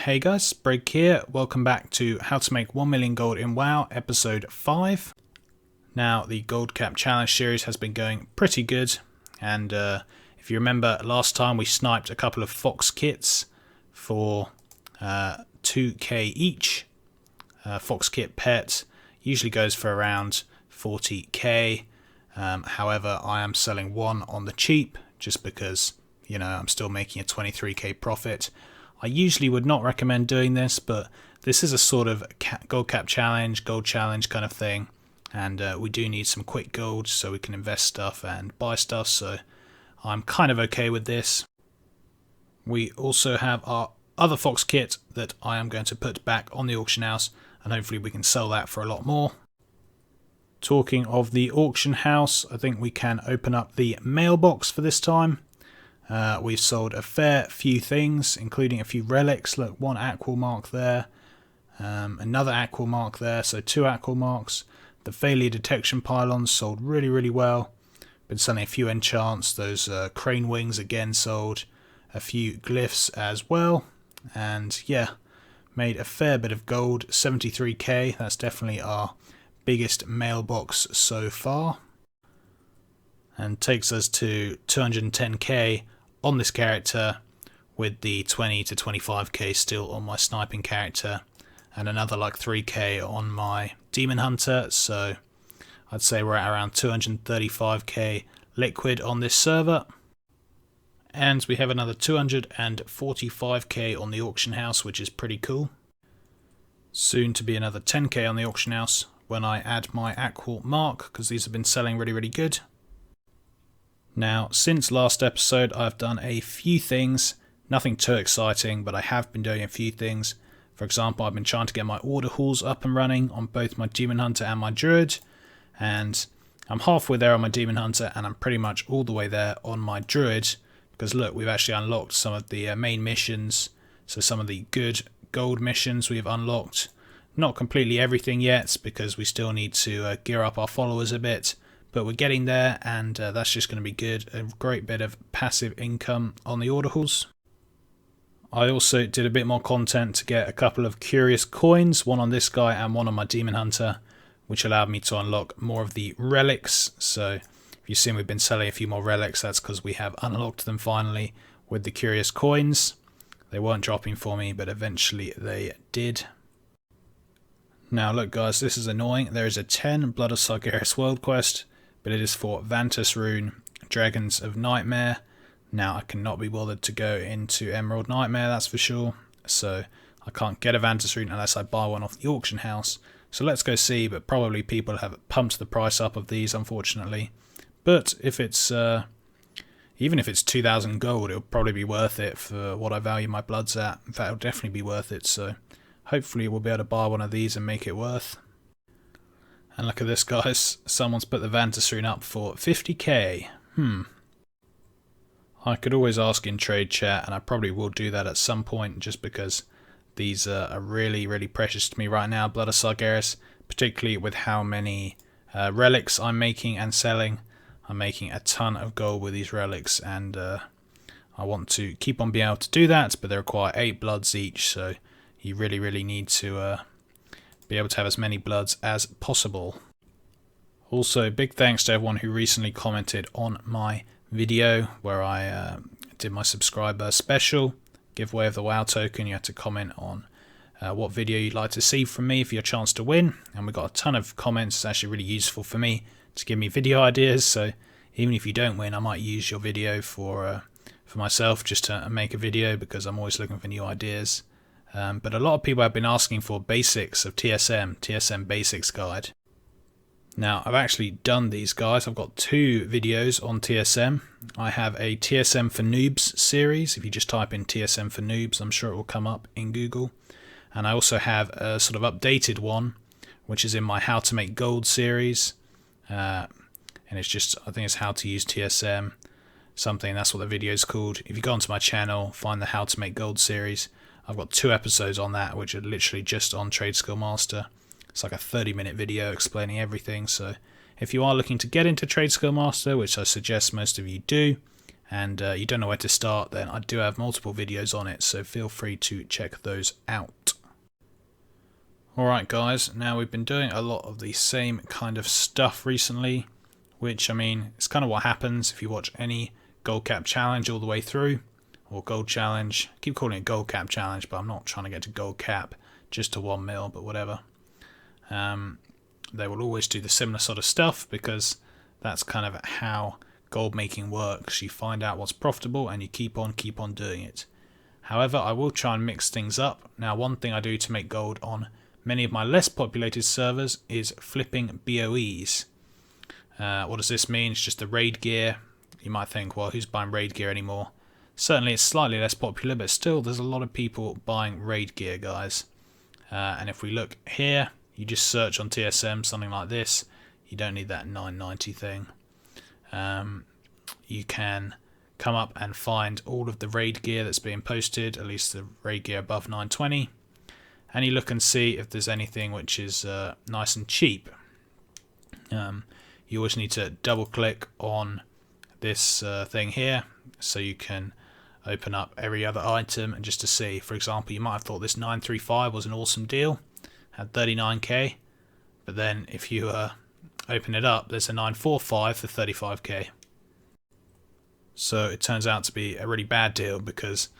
Hey guys, Break here. Welcome back to How to Make 1 Million Gold in WoW, episode 5. Now, the Gold Cap Challenge series has been going pretty good, and if you remember last time we sniped a couple of Fox kits for 2k each. Fox kit pet usually goes for around 40k, however I am selling one on the cheap just because, you know, I'm still making a 23k profit. I usually would not recommend doing this, but this is a sort of gold cap challenge, gold challenge kind of thing, and we do need some quick gold so we can invest stuff and buy stuff, so I'm kind of okay with this. We also have our other Fox kit that I am going to put back on the auction house, and hopefully we can sell that for a lot more. Talking of the auction house, I think we can open up the mailbox for this time. We've sold a fair few things, including a few relics. Look, one aqua mark there, another aqua mark there, so 2 aqua marks. The failure detection pylons sold really well. Been selling a few enchants. Those crane wings again sold. A few glyphs as well, and yeah, made a fair bit of gold. 73k. That's definitely our biggest mailbox so far, and takes us to 210k on this character, with the 20 to 25k still on my sniping character, and another like 3k on my demon hunter, so I'd say we're at around 235k liquid on this server. And we have another 245k on the auction house, which is pretty cool. Soon to be another 10k on the auction house when I add my aqua mark, because these have been selling really good. Now, since last episode, I've done a few things, nothing too exciting, but I have been doing a few things. For example, I've been trying to get my order halls up and running on both my Demon Hunter and my Druid, and I'm halfway there on my Demon Hunter, and I'm pretty much all the way there on my Druid, because look, we've actually unlocked some of the main missions, so some of the good gold missions we've unlocked. Not completely everything yet, because we still need to gear up our followers a bit. But we're getting there, and that's just going to be good. A great bit of passive income on the order halls. I also did a bit more content to get a couple of curious coins, one on this guy and one on my Demon Hunter, which allowed me to unlock more of the relics. So if you've seen we've been selling a few more relics, that's because we have unlocked them finally with the curious coins. They weren't dropping for me, but eventually they did. Now look guys, this is annoying. There is a 10 Blood of Sargeras world quest, but it is for Vantus Rune, Dragons of Nightmare. Now I cannot be bothered to go into Emerald Nightmare, that's for sure. So I can't get a Vantus Rune unless I buy one off the auction house. So let's go see, but probably people have pumped the price up of these, unfortunately. But if it's, even if it's 2,000 gold, it'll probably be worth it for what I value my bloods at. In fact, it'll definitely be worth it, so hopefully we'll be able to buy one of these and make it worth. And look at this guys, someone's put the Vantus Rune up for 50k. I could always ask in trade chat, and I probably will do that at some point, just because these are really precious to me right now, Blood of Sargeras, particularly with how many relics I'm making and selling. I'm making a ton of gold with these relics, and I want to keep on being able to do that, but they require 8 bloods each, so you really need to be able to have as many bloods as possible. Also, big thanks to everyone who recently commented on my video where I did my subscriber special giveaway of the WoW token. You had to comment on what video you'd like to see from me for your chance to win, and we got a ton of comments. It's actually really useful for me to give me video ideas, so even if you don't win, I might use your video for myself, just to make a video, because I'm always looking for new ideas. But a lot of people have been asking for basics of TSM basics guide. Now I've actually done these guys. I've got 2 videos on TSM. I have a TSM for Noobs series. If you just type in TSM for Noobs, I'm sure it will come up in Google. And I also have a sort of updated one, which is in my How to Make Gold series. And it's just, I think it's how to use TSM something, that's what the video is called. If you go onto my channel, find the How to Make Gold series. I've got 2 episodes on that, which are literally just on Trade Skill Master. It's like a 30-minute video explaining everything, so if you are looking to get into Trade Skill Master, which I suggest most of you do, and you don't know where to start, then I do have multiple videos on it, so feel free to check those out. Alright guys, now we've been doing a lot of the same kind of stuff recently, which, I mean, it's kind of what happens if you watch any gold cap challenge all the way through, or gold challenge. I keep calling it gold cap challenge, but I'm not trying to get to gold cap just to 1 mil, but whatever. They will always do the similar sort of stuff because that's kind of how gold making works. You find out what's profitable and you keep on doing it. However, I will try and mix things up. Now, one thing I do to make gold on many of my less populated servers is flipping BOEs. What does this mean? It's just the raid gear. You might think, well, who's buying raid gear anymore? Certainly it's slightly less popular, but still there's a lot of people buying raid gear, guys. And if we look here, you just search on TSM something like this. You don't need that 990 thing. You can come up and find all of the raid gear that's being posted, at least the raid gear above 920. And you look and see if there's anything which is nice and cheap. You always need to double click on this thing here so you can open up every other item and just to see. For example, you might have thought this 935 was an awesome deal, had 39k, but then if you open it up, there's a 945 for 35k. So it turns out to be a really bad deal because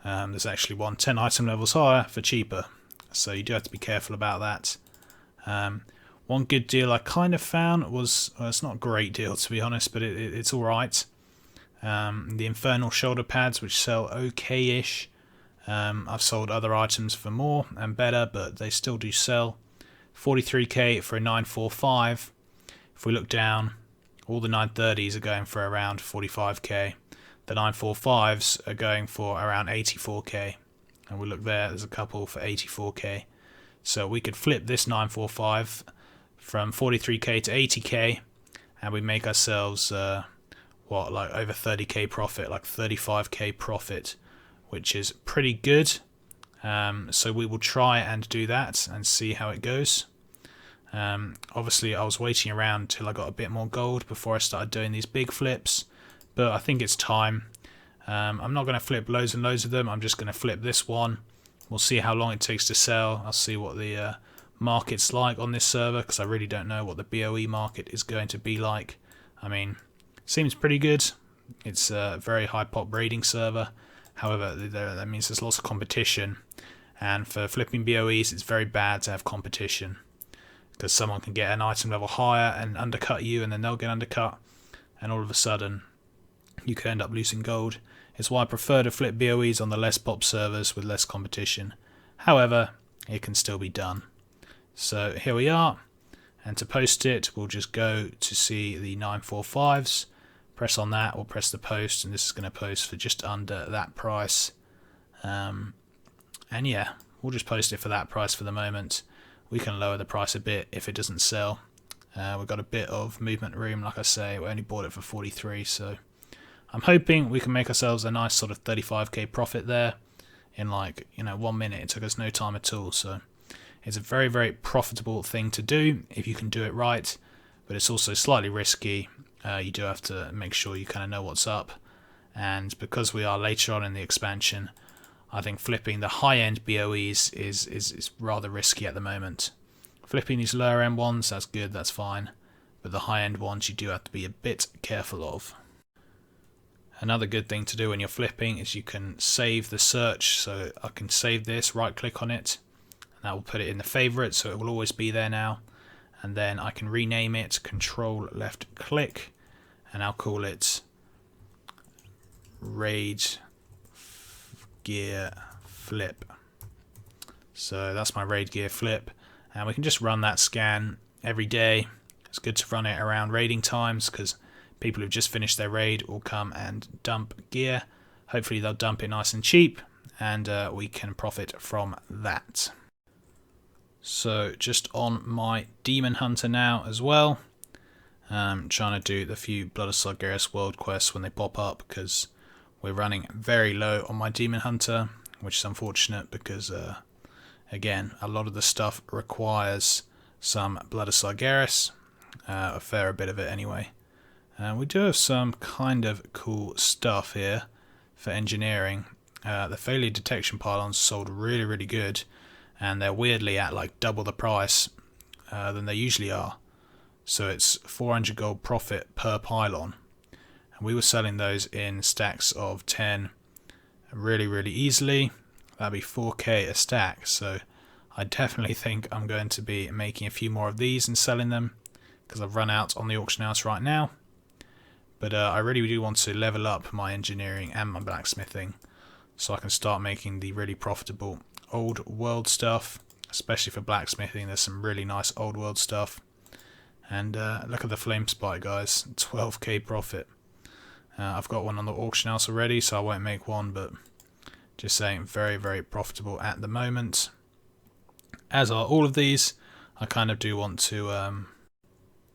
there's actually one 10 item levels higher for cheaper. So you do have to be careful about that. One good deal I kind of found was, well, it's not a great deal to be honest, but it's alright. The Infernal shoulder pads, which sell okay-ish. I've sold other items for more and better, but they still do sell. 43k for a 945. If we look down, all the 930s are going for around 45k. The 945s are going for around 84k. And we look there's a couple for 84k. So we could flip this 945 from 43k to 80k, and we make ourselves like over 30k profit, like 35k profit, which is pretty good. So we will try and do that and see how it goes. Obviously I was waiting around till I got a bit more gold before I started doing these big flips, but I think it's time. I'm not going to flip loads and loads of them. I'm just going to flip this one. We'll see how long it takes to sell. I'll see what the market's like on this server, because I really don't know what the BOE market is going to be like. I mean, seems pretty good. It's a very high pop raiding server. However, that means there's lots of competition, and for flipping BOEs it's very bad to have competition, because someone can get an item level higher and undercut you, and then they'll get undercut, and all of a sudden you could end up losing gold. It's why I prefer to flip BOEs on the less pop servers with less competition. However, it can still be done. So here we are, and to post it we'll just go to see the 945s, press on that, we'll press the post, and this is going to post for just under that price. And yeah, we'll just post it for that price for the moment. We can lower the price a bit if it doesn't sell. We've got a bit of movement room, like I say. We only bought it for 43, so I'm hoping we can make ourselves a nice sort of 35k profit there in 1 minute. It took us no time at all, so it's a very, very profitable thing to do if you can do it right, but it's also slightly risky. You do have to make sure you kind of know what's up, and because we are later on in the expansion, I think flipping the high-end BOEs is rather risky at the moment. Flipping these lower-end ones, that's good, that's fine, but the high-end ones you do have to be a bit careful of. Another good thing to do when you're flipping is you can save the search. So I can save this, right click on it, and that will put it in the favourites, so it will always be there now. And then I can rename it, control left click, and I'll call it Raid Gear Flip. So that's my Raid Gear Flip, and we can just run that scan every day. It's good to run it around raiding times, because people who've just finished their raid will come and dump gear. Hopefully they'll dump it nice and cheap, and we can profit from that. So just on my Demon Hunter now as well. Trying to do the few Blood of Sargeras world quests when they pop up, because we're running very low on my Demon Hunter, which is unfortunate because again, a lot of the stuff requires some Blood of Sargeras, a fair bit of it anyway. And we do have some kind of cool stuff here for engineering. The failure detection pylons sold really good, and they're weirdly at like double the price than they usually are. So it's 400 gold profit per pylon, and we were selling those in stacks of 10 really easily. That'd be 4k a stack, so I definitely think I'm going to be making a few more of these and selling them, because I've run out on the auction house right now. But I really do want to level up my engineering and my blacksmithing, so I can start making the really profitable old world stuff, especially for blacksmithing. There's some really nice old world stuff. And look at the flame spike, guys, 12k profit. I've got one on the auction house already, so I won't make one, but just saying, very profitable at the moment. As are all of these. I kind of do want to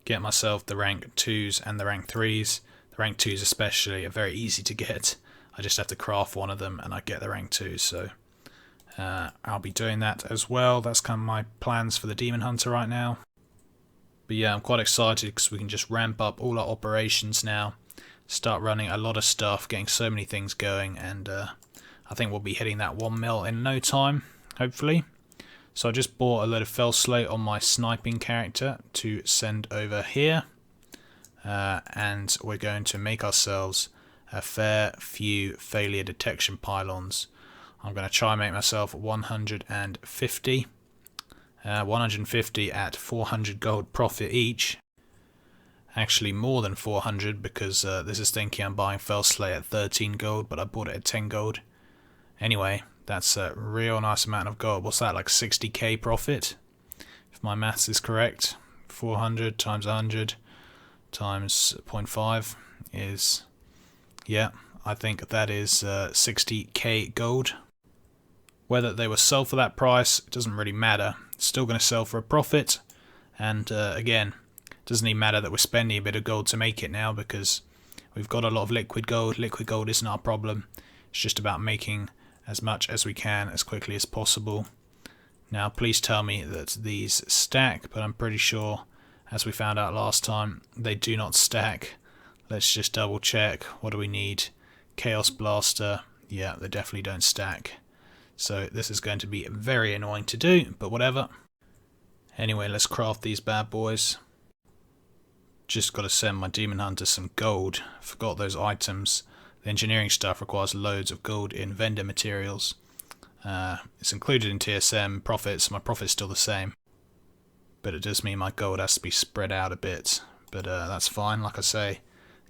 get myself the rank 2s and the rank 3s. The rank 2s especially are very easy to get. I just have to craft one of them and I get the rank 2s, so I'll be doing that as well. That's kind of my plans for the Demon Hunter right now. But yeah, I'm quite excited because we can just ramp up all our operations now, start running a lot of stuff, getting so many things going, and I think we'll be hitting that 1 mil in no time, hopefully. So I just bought a load of fell slate on my sniping character to send over here, and we're going to make ourselves a fair few failure detection pylons. I'm going to try and make myself 150. 150 at 400 gold profit each. Actually more than 400, because this is thinking I'm buying fell slate at 13 gold, but I bought it at 10 gold. Anyway, that's a real nice amount of gold. What's that, like 60k profit? If my maths is correct. 400 times 100 times 0.5 is, yeah, I think that is 60k gold. Whether they were sold for that price, it doesn't really matter. It's still going to sell for a profit. And again, it doesn't even matter that we're spending a bit of gold to make it now, because we've got a lot of liquid gold. Liquid gold isn't our problem. It's just about making as much as we can as quickly as possible. Now, please tell me that these stack, but I'm pretty sure, as we found out last time, they do not stack. Let's just double check. What do we need? Chaos Blaster. Yeah, they definitely don't stack. So this is going to be very annoying to do, but whatever. Anyway, let's craft these bad boys. Just got to send my Demon Hunter some gold. Forgot those items. The engineering stuff requires loads of gold in vendor materials. It's included in TSM profits. My profit's still the same, but it does mean my gold has to be spread out a bit. But that's fine. Like I say,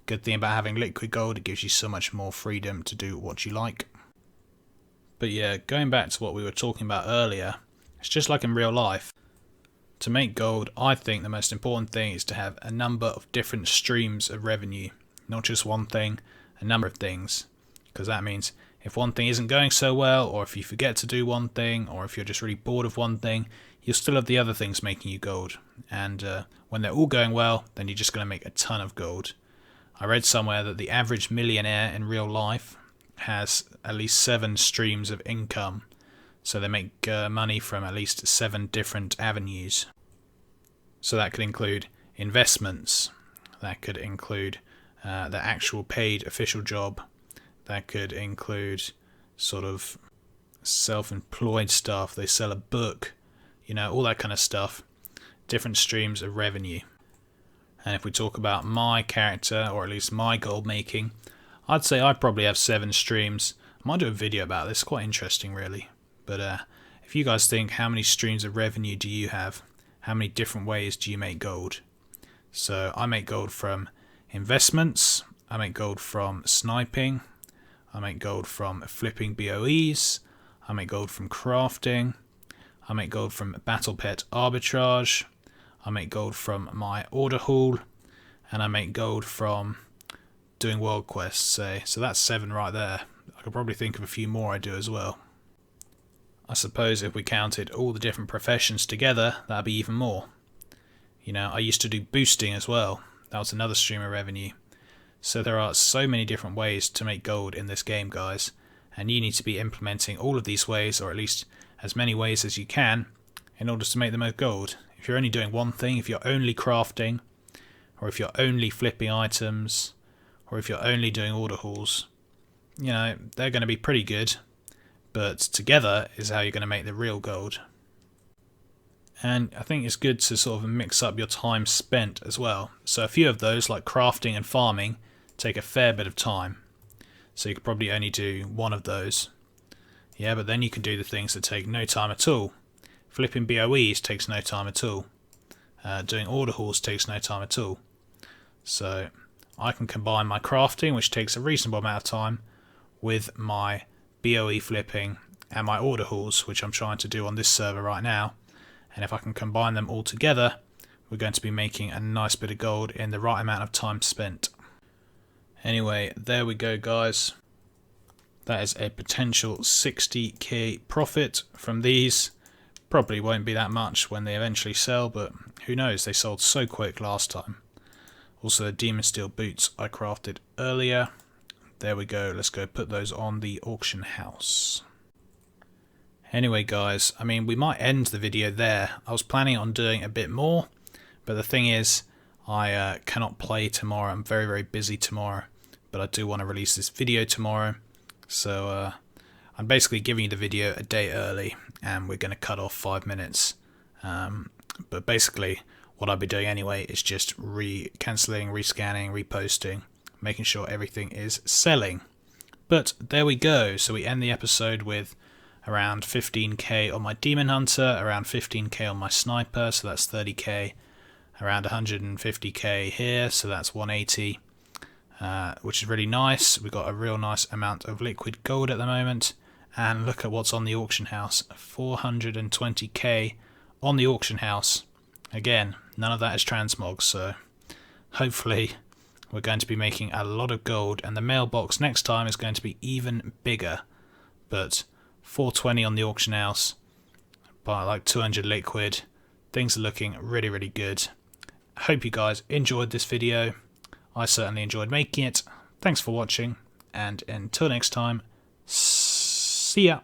good thing about having liquid gold, it gives you so much more freedom to do what you like. But yeah, going back to what we were talking about earlier, it's just like in real life. To make gold, I think the most important thing is to have a number of different streams of revenue. Not just one thing, a number of things. Because that means if one thing isn't going so well, or if you forget to do one thing, or if you're just really bored of one thing, you'll still have the other things making you gold. And when they're all going well, then you're just going to make a ton of gold. I read somewhere that the average millionaire in real life has at least 7 streams of income, so they make money from at least 7 different avenues. So that could include investments, that could include the actual paid official job, that could include sort of self-employed stuff, they sell a book, you know, all that kind of stuff, different streams of revenue. And if we talk about my character, or at least my gold making, I'd say I probably have 7 streams. I might do a video about this, quite interesting really. But if you guys think, how many streams of revenue do you have? How many different ways do you make gold? So I make gold from investments, I make gold from sniping, I make gold from flipping BOEs, I make gold from crafting, I make gold from battle pet arbitrage, I make gold from my order haul, and I make gold from doing world quests, say. So that's 7 right there. I could probably think of a few more I do as well. I suppose if we counted all the different professions together, that'd be even more. You know, I used to do boosting as well. That was another stream of revenue. So there are so many different ways to make gold in this game, guys, and you need to be implementing all of these ways, or at least as many ways as you can, in order to make the most gold. If you're only doing one thing, if you're only crafting, or if you're only flipping items, or if you're only doing order hauls, you know, they're going to be pretty good, but together is how you're going to make the real gold. And I think it's good to sort of mix up your time spent as well. So a few of those, like crafting and farming, take a fair bit of time. So you could probably only do one of those. Yeah, but then you can do the things that take no time at all. Flipping BOEs takes no time at all. Doing order hauls takes no time at all. So I can combine my crafting, which takes a reasonable amount of time, with my BOE flipping and my order hauls, which I'm trying to do on this server right now. And if I can combine them all together, we're going to be making a nice bit of gold in the right amount of time spent. Anyway, there we go, guys. That is a potential 60k profit from these. Probably won't be that much when they eventually sell, but who knows, they sold so quick last time. Also, the Demon Steel boots I crafted earlier. There we go, let's go put those on the auction house. Anyway guys, I mean, we might end the video there. I was planning on doing a bit more, but the thing is, I cannot play tomorrow. I'm very, very busy tomorrow, but I do want to release this video tomorrow. So I'm basically giving you the video a day early, and we're going to cut off 5 minutes. But basically, what I'll be doing anyway is just cancelling, rescanning, reposting, making sure everything is selling. But there we go. So we end the episode with around 15k on my Demon Hunter, around 15k on my Sniper, so that's 30k, around 150k here, so that's 180, which is really nice. We've got a real nice amount of liquid gold at the moment, and look at what's on the auction house, 420k on the auction house. Again, none of that is transmog, so hopefully we're going to be making a lot of gold, and the mailbox next time is going to be even bigger. But 420 on the auction house, by like 200 liquid. Things are looking really, really good. I hope you guys enjoyed this video. I certainly enjoyed making it. Thanks for watching, and until next time, see ya.